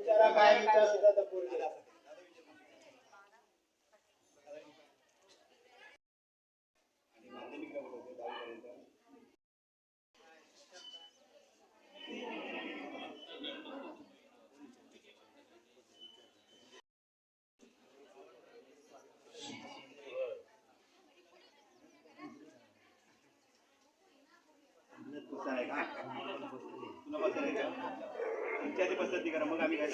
विचारा काय विचार सुद्धा तर पोरगीला पद्धती करा मग आम्ही काय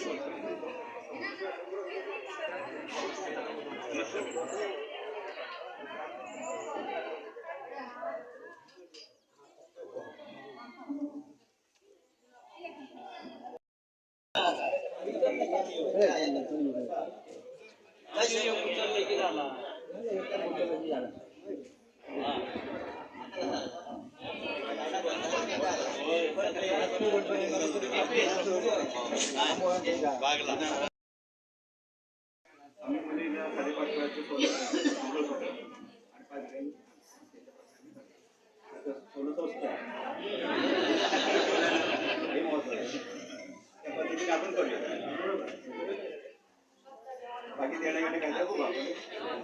बाकी देण्याकडे काय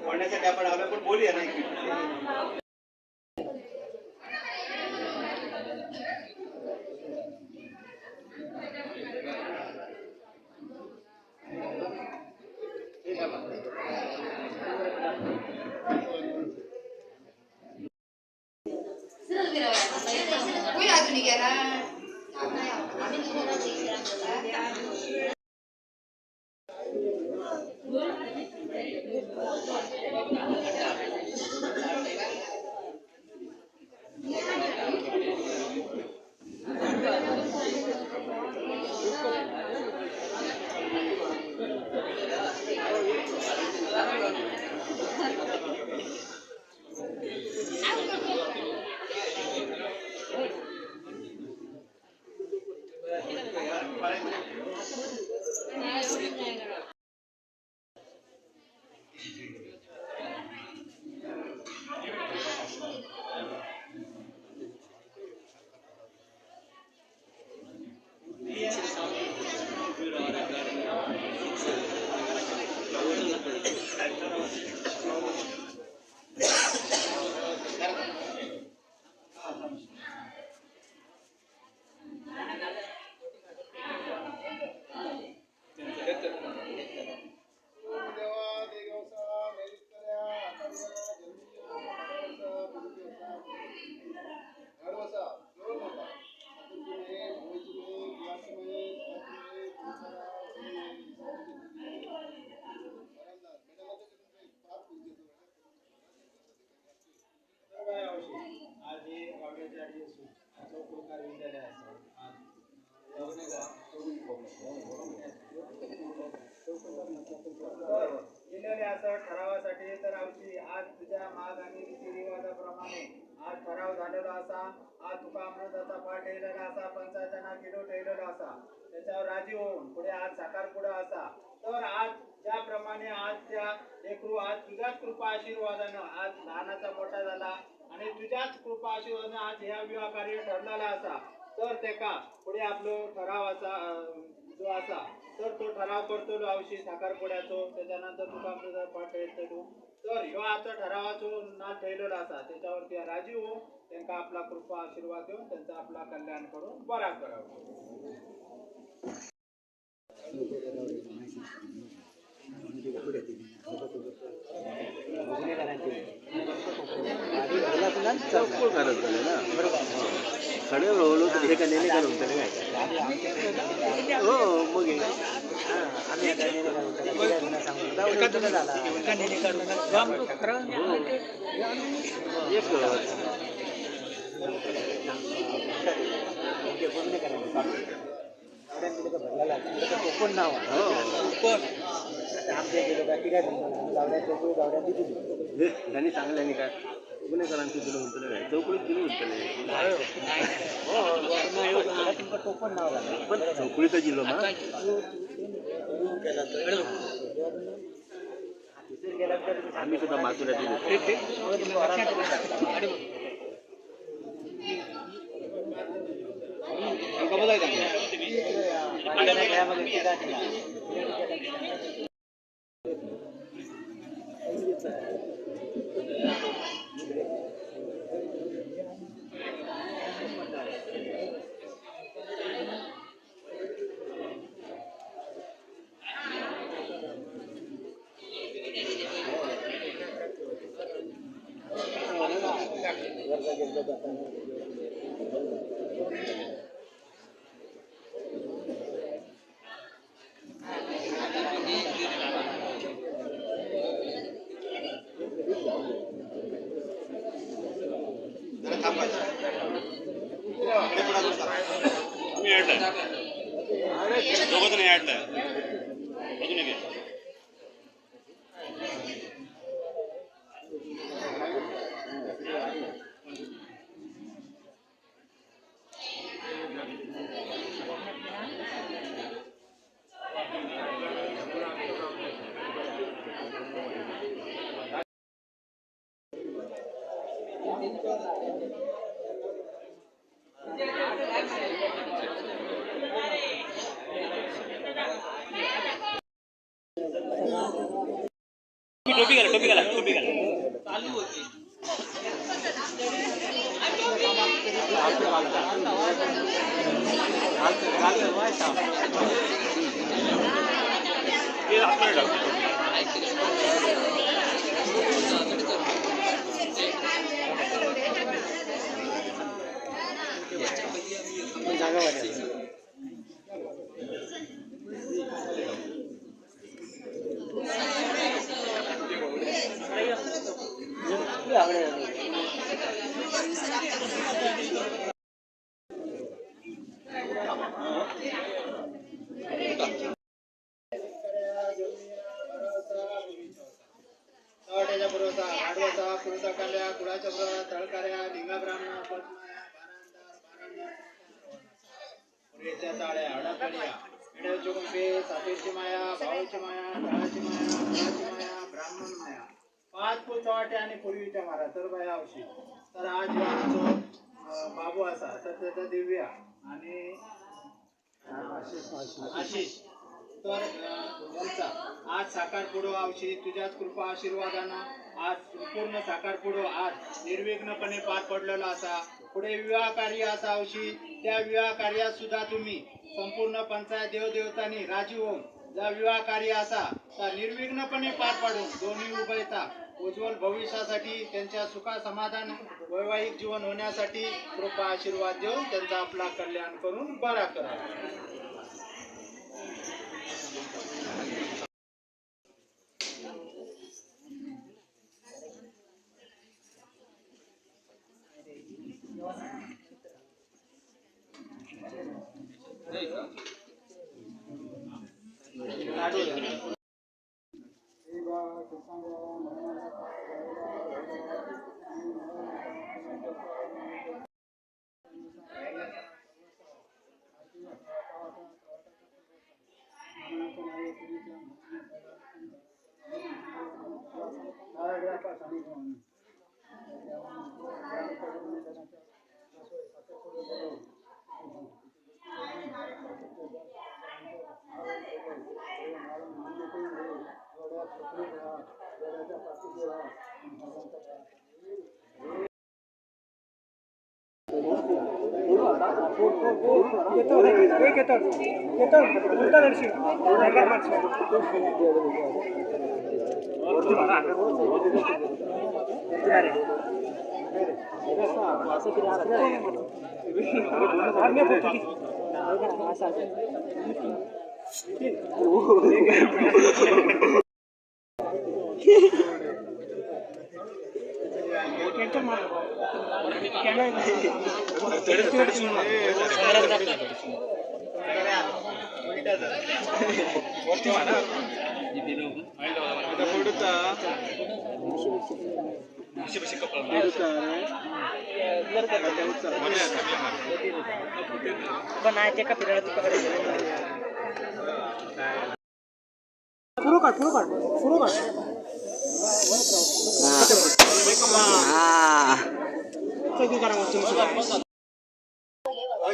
पडण्यासाठी आपण आलो पण बोलूया ना ठरावासाठी तर आमची आज तुझ्या माग आणि रीतिरिवाजाप्रमाणे आज ठराव झालेला असा आज तुका अमृताचा पाठ ठेवलेला असा पंचायतना किलो ठेवलेला असा त्याच्यावर राजी होऊन पुढे आज साकारपुडा असा तर आज ज्याप्रमाणे आज त्या लेकरू आज तुझ्याच कृपा आशीर्वादानं आज लहानाचा मोठा झाला आणि तुझ्याच कृपा आशीर्वादानं आज ह्या विवाह कार्य ठरलेला असा तर तेका पुढे आपलं ठरावाचा जो असा तर तो ठराव करतो आवशी साकारपुड्याचो त्याच्यानंतर तुका अमृताचा पाठ ठेवतो तर ह्यो आता ठरावाचो नाद ठेवलेला असा त्याच्यावरती राजी होऊन त्यांना आपला कृपा आशीर्वाद देऊन त्यांचा आपला कल्याण करून बरा करावा खडे रोवलो तर हे कन्याने घालून त्याने काय हो मग कोकण नाव त्यांनी सांगल्याने काय पुणेकरांची दिलं म्हणतो काय चौकडीत दिलं म्हणतो कोकण नाव पण चौकडीचा जिल्हा मग आम्ही सुद्धा माथुरात बघायचं टोपी घाला चालू होती आणि पूर्वीच्या मारा तर बाया औषध तर आज आमचं बाबू असा तर त्याचा दिव्या आणि आशिष तर यांचा आज साकारपुडो आवशी तुझ्याच कृपा आशीर्वादानं आज संपूर्ण साकारपुडो आज निर्विघ्नपणे पार पडलेला असा पुढे विवाह कार्य असा आवशी त्या विवाह कार्यात सुद्धा तुम्ही संपूर्ण पंचायत देवदेवतांनी राजी होऊन जा विवाह कार्य असा तर निर्विघ्नपणे पार पाडून दोन्ही उभयता उज्ज्वल भविष्यासाठी त्यांच्या सुखा समाधान वैवाहिक जीवन होण्यासाठी कृपा आशीर्वाद देऊन त्यांचा आपला कल्याण करून बरा करा.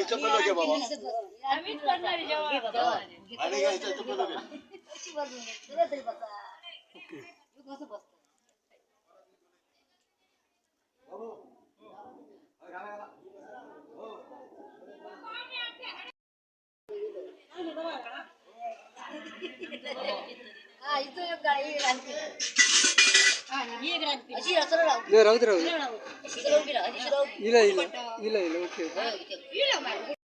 चप्पल घे बाबा आम्हीच करणार जेव्हा आणि घ्यायचं चप्पल घे कशी बाजून तुला तरी बसा तू कसं बसतो हा इथं एक गाडी राहते ही एक राहते अशी असं राहू राहू दे अशी राहू अशी राहू इला ओके इला